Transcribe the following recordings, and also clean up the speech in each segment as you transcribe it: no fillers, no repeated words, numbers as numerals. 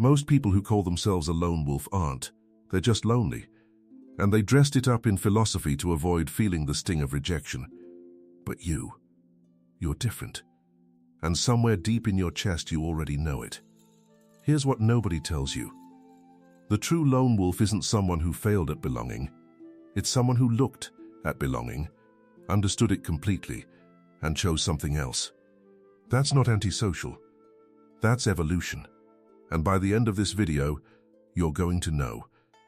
Most people who call themselves a lone wolf aren't. They're just lonely. And they dressed it up in philosophy to avoid feeling the sting of rejection. But you're different. And somewhere deep in your chest you already know it. Here's what nobody tells you. The true lone wolf isn't someone who failed at belonging. It's someone who looked at belonging, understood it completely, and chose something else. That's not antisocial. That's evolution. And by the end of this video, you're going to know,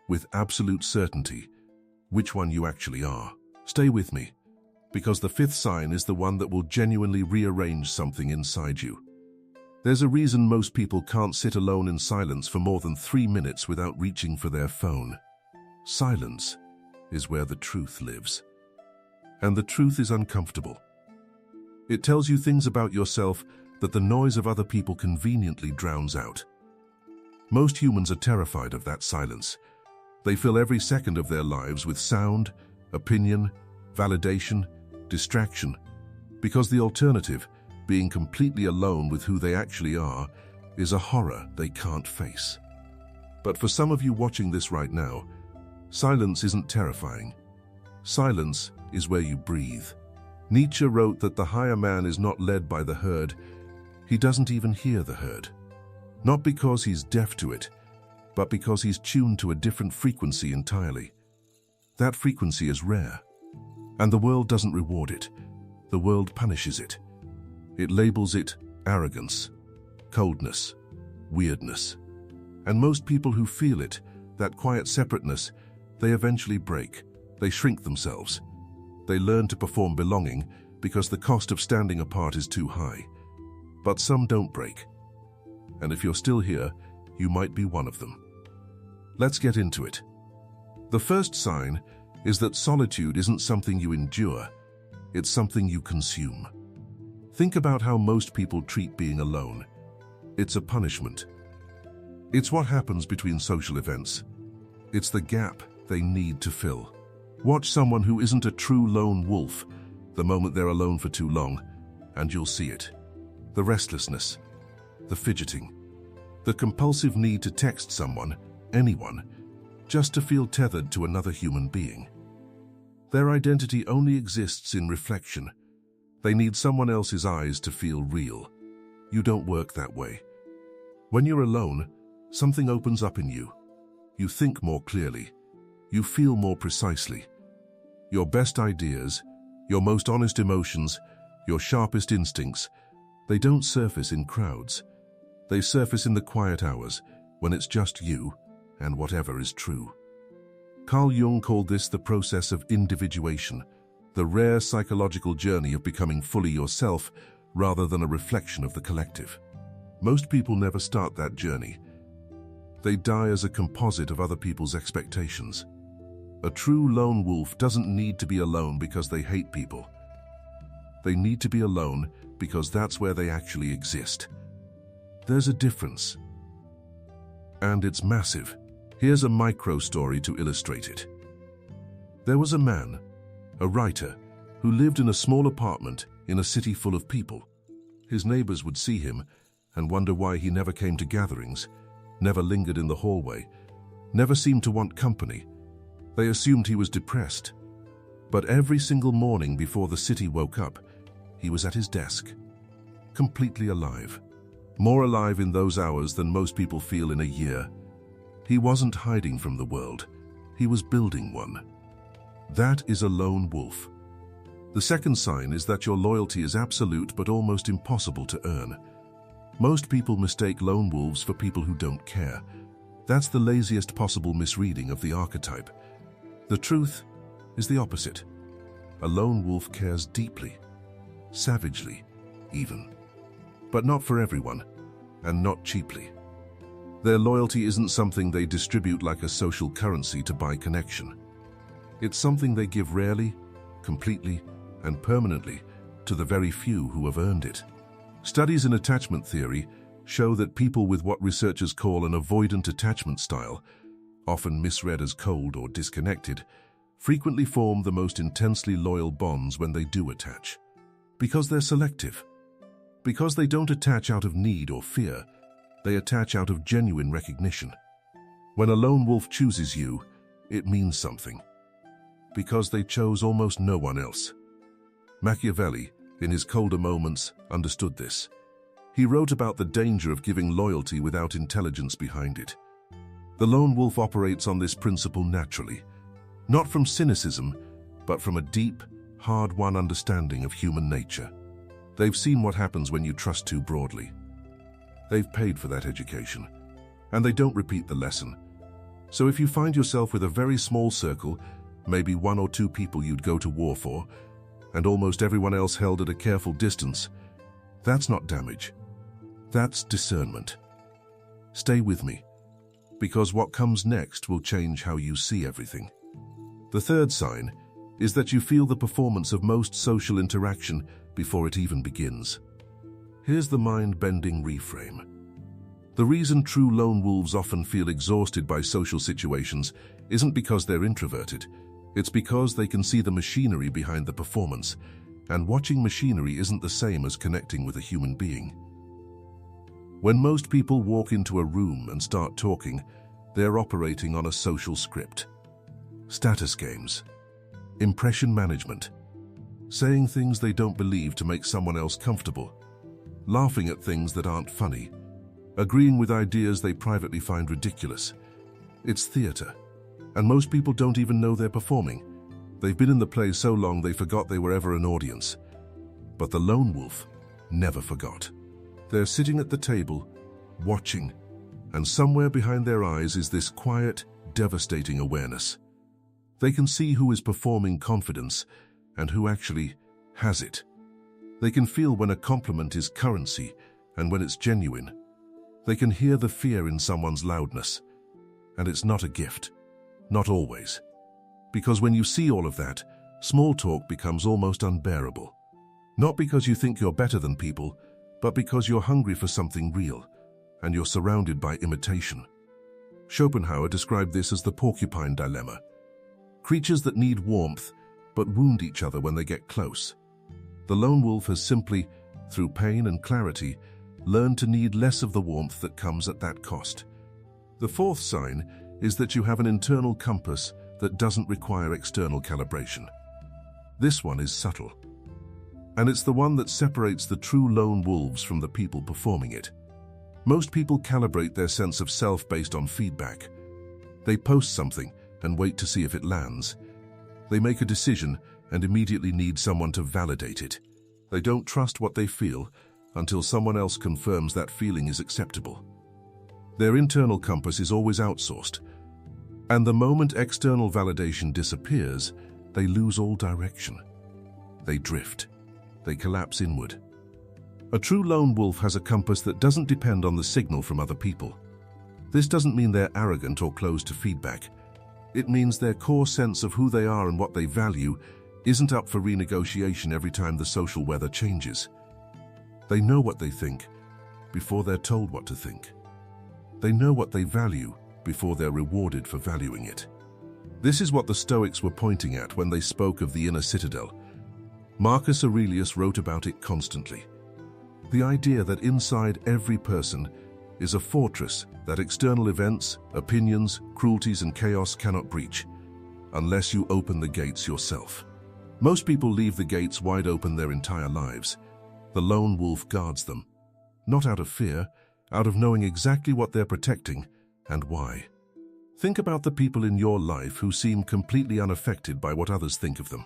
with absolute certainty, which one you actually are. Stay with me, because the fifth sign is the one that will genuinely rearrange something inside you. There's a reason most people can't sit alone in silence for more than 3 minutes without reaching for their phone. Silence is where the truth lives. And the truth is uncomfortable. It tells you things about yourself that the noise of other people conveniently drowns out. Most humans are terrified of that silence. They fill every second of their lives with sound, opinion, validation, distraction, because the alternative, being completely alone with who they actually are, is a horror they can't face. But for some of you watching this right now, silence isn't terrifying. Silence is where you breathe. Nietzsche wrote that the higher man is not led by the herd, he doesn't even hear the herd. Not because he's deaf to it, but because he's tuned to a different frequency entirely. That frequency is rare, and the world doesn't reward it. The world punishes it. It labels it arrogance, coldness, weirdness. And most people who feel it, that quiet separateness, they eventually break. They shrink themselves. They learn to perform belonging because the cost of standing apart is too high. But some don't break. And if you're still here, you might be one of them. Let's get into it. The first sign is that solitude isn't something you endure, it's something you consume. Think about how most people treat being alone. It's a punishment. It's what happens between social events. It's the gap they need to fill. Watch someone who isn't a true lone wolf the moment they're alone for too long, and you'll see it. The restlessness, the fidgeting, the compulsive need to text someone, anyone, just to feel tethered to another human being. Their identity only exists in reflection. They need someone else's eyes to feel real. You don't work that way. When you're alone, something opens up in you. You think more clearly. You feel more precisely. Your best ideas, your most honest emotions, your sharpest instincts, they don't surface in crowds. They surface in the quiet hours, when it's just you and whatever is true. Carl Jung called this the process of individuation, the rare psychological journey of becoming fully yourself rather than a reflection of the collective. Most people never start that journey. They die as a composite of other people's expectations. A true lone wolf doesn't need to be alone because they hate people. They need to be alone because that's where they actually exist. There's a difference. And it's massive. Here's a micro story to illustrate it. There was a man, a writer, who lived in a small apartment in a city full of people. His neighbors would see him and wonder why he never came to gatherings, never lingered in the hallway, never seemed to want company. They assumed he was depressed. But every single morning before the city woke up, he was at his desk, completely alive. More alive in those hours than most people feel in a year. He wasn't hiding from the world. He was building one. That is a lone wolf. The second sign is that your loyalty is absolute but almost impossible to earn. Most people mistake lone wolves for people who don't care. That's the laziest possible misreading of the archetype. The truth is the opposite. A lone wolf cares deeply, savagely, even. But not for everyone, and not cheaply. Their loyalty isn't something they distribute like a social currency to buy connection. It's something they give rarely, completely, and permanently to the very few who have earned it. Studies in attachment theory show that people with what researchers call an avoidant attachment style, often misread as cold or disconnected, frequently form the most intensely loyal bonds when they do attach. Because they're selective. Because they don't attach out of need or fear. They attach out of genuine recognition. When a lone wolf chooses you, it means something, because they chose almost no one else. Machiavelli, in his colder moments, understood this. He wrote about the danger of giving loyalty without intelligence behind it. The lone wolf operates on this principle naturally, not from cynicism, but from a deep, hard-won understanding of human nature. They've seen what happens when you trust too broadly. They've paid for that education, and they don't repeat the lesson. So if you find yourself with a very small circle, maybe 1 or 2 people you'd go to war for, and almost everyone else held at a careful distance, that's not damage. That's discernment. Stay with me, because what comes next will change how you see everything. The third sign is that you feel the performance of most social interaction before it even begins. Here's the mind-bending reframe. The reason true lone wolves often feel exhausted by social situations isn't because they're introverted. It's because they can see the machinery behind the performance, and watching machinery isn't the same as connecting with a human being. When most people walk into a room and start talking, they're operating on a social script. Status games, impression management, saying things they don't believe to make someone else comfortable, laughing at things that aren't funny, agreeing with ideas they privately find ridiculous. It's theater, and most people don't even know they're performing. They've been in the play so long they forgot they were ever an audience. But the lone wolf never forgot. They're sitting at the table, watching, and somewhere behind their eyes is this quiet, devastating awareness. They can see who is performing confidence and who actually has it. They can feel when a compliment is currency and when it's genuine. They can hear the fear in someone's loudness, and it's not a gift. Not always. Because when you see all of that, small talk becomes almost unbearable. Not because you think you're better than people, but because you're hungry for something real, and you're surrounded by imitation. Schopenhauer described this as the porcupine dilemma. Creatures that need warmth, but wound each other when they get close. The lone wolf has simply, through pain and clarity, learned to need less of the warmth that comes at that cost. The fourth sign is that you have an internal compass that doesn't require external calibration. This one is subtle, and it's the one that separates the true lone wolves from the people performing it. Most people calibrate their sense of self based on feedback. They post something and wait to see if it lands. They make a decision and immediately need someone to validate it. They don't trust what they feel until someone else confirms that feeling is acceptable. Their internal compass is always outsourced, and the moment external validation disappears, they lose all direction. They drift. They collapse inward. A true lone wolf has a compass that doesn't depend on the signal from other people. This doesn't mean they're arrogant or closed to feedback. It means their core sense of who they are and what they value isn't up for renegotiation every time the social weather changes. They know what they think before they're told what to think. They know what they value before they're rewarded for valuing it. This is what the Stoics were pointing at when they spoke of the inner citadel. Marcus Aurelius wrote about it constantly. The idea that inside every person is a fortress that external events, opinions, cruelties, and chaos cannot breach, unless you open the gates yourself. Most people leave the gates wide open their entire lives. The lone wolf guards them, not out of fear, out of knowing exactly what they're protecting and why. Think about the people in your life who seem completely unaffected by what others think of them.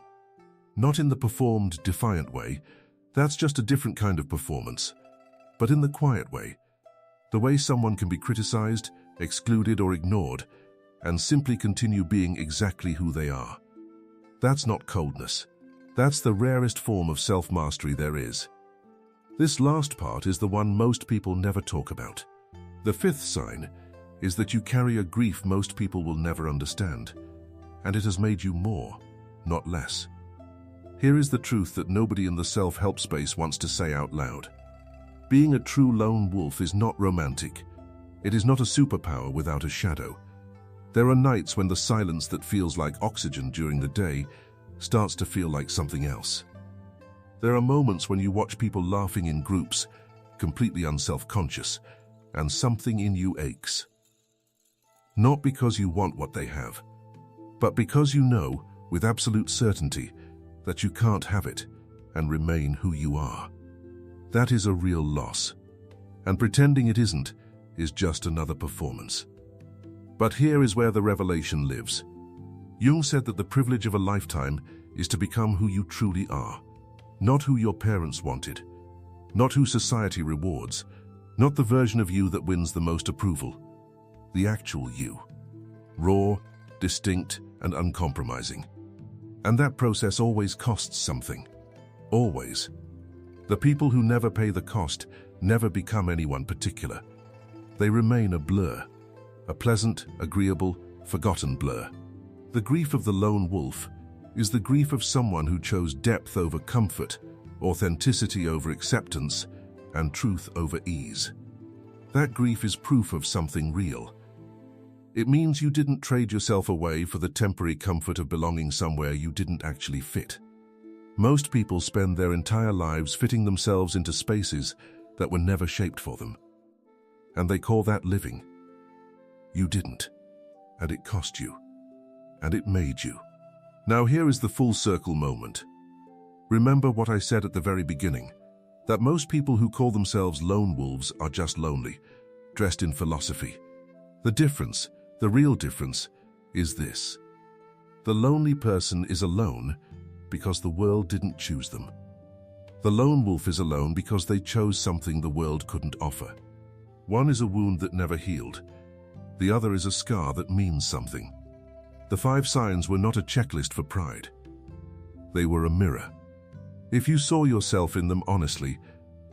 Not in the performed, defiant way, that's just a different kind of performance, but in the quiet way, the way someone can be criticized, excluded, or ignored, and simply continue being exactly who they are. That's not coldness. That's the rarest form of self-mastery there is. This last part is the one most people never talk about. The fifth sign is that you carry a grief most people will never understand, and it has made you more, not less. Here is the truth that nobody in the self-help space wants to say out loud. Being a true lone wolf is not romantic. It is not a superpower without a shadow. There are nights when the silence that feels like oxygen during the day starts to feel like something else. There are moments when you watch people laughing in groups, completely unself-conscious, and something in you aches. Not because you want what they have, but because you know, with absolute certainty, that you can't have it and remain who you are. That is a real loss, and pretending it isn't is just another performance. But here is where the revelation lives. Jung said that the privilege of a lifetime is to become who you truly are, not who your parents wanted, not who society rewards, not the version of you that wins the most approval, the actual you, raw, distinct, and uncompromising. And that process always costs something. Always. The people who never pay the cost never become anyone particular. They remain a blur, a pleasant, agreeable, forgotten blur. The grief of the lone wolf is the grief of someone who chose depth over comfort, authenticity over acceptance, and truth over ease. That grief is proof of something real. It means you didn't trade yourself away for the temporary comfort of belonging somewhere you didn't actually fit. Most people spend their entire lives fitting themselves into spaces that were never shaped for them. And they call that living. You didn't. And it cost you. And it made you. Now here is the full circle moment. Remember what I said at the very beginning, that most people who call themselves lone wolves are just lonely, dressed in philosophy. The difference, the real difference, is this. The lonely person is alone because the world didn't choose them. The lone wolf is alone because they chose something the world couldn't offer. One is a wound that never healed. The other is a scar that means something. The 5 signs were not a checklist for pride. They were a mirror. If you saw yourself in them honestly,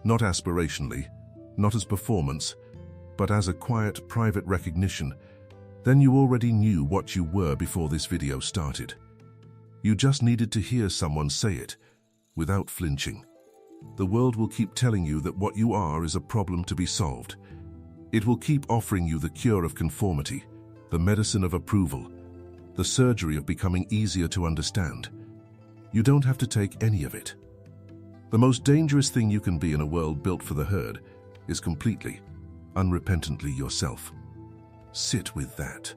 not aspirationally, not as performance, but as a quiet, private recognition, then you already knew what you were before this video started. You just needed to hear someone say it, without flinching. The world will keep telling you that what you are is a problem to be solved. It will keep offering you the cure of conformity, the medicine of approval, the surgery of becoming easier to understand. You don't have to take any of it. The most dangerous thing you can be in a world built for the herd is completely, unrepentantly yourself. Sit with that.